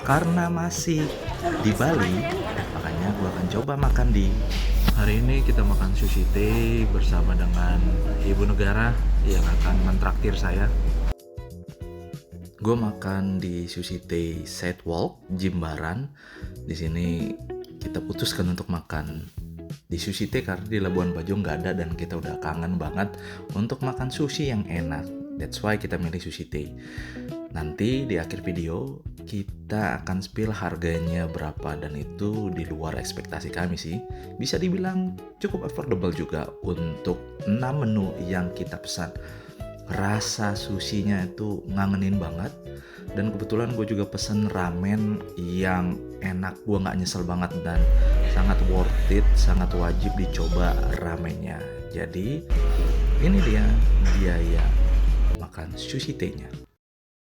Karena masih di Bali, makanya gue akan coba makan di... Hari ini kita makan sushi tei bersama dengan ibu negara yang akan mentraktir saya. Gue makan di Sushi Tei Sidewalk, Jimbaran. Di sini kita putuskan untuk makan di Sushi Tei karena di Labuan Bajo nggak ada dan kita udah kangen banget untuk makan sushi yang enak. That's why kita milih Sushi Tei. Nanti di akhir video kita akan spill harganya berapa dan itu di luar ekspektasi kami sih. Bisa dibilang cukup affordable juga untuk 6 menu yang kita pesan. Rasa sushinya itu ngangenin banget. Dan kebetulan gue juga pesen ramen yang enak, gue gak nyesel banget dan sangat worth it, sangat wajib dicoba ramennya. Jadi ini dia biaya makan sushi tei-nya.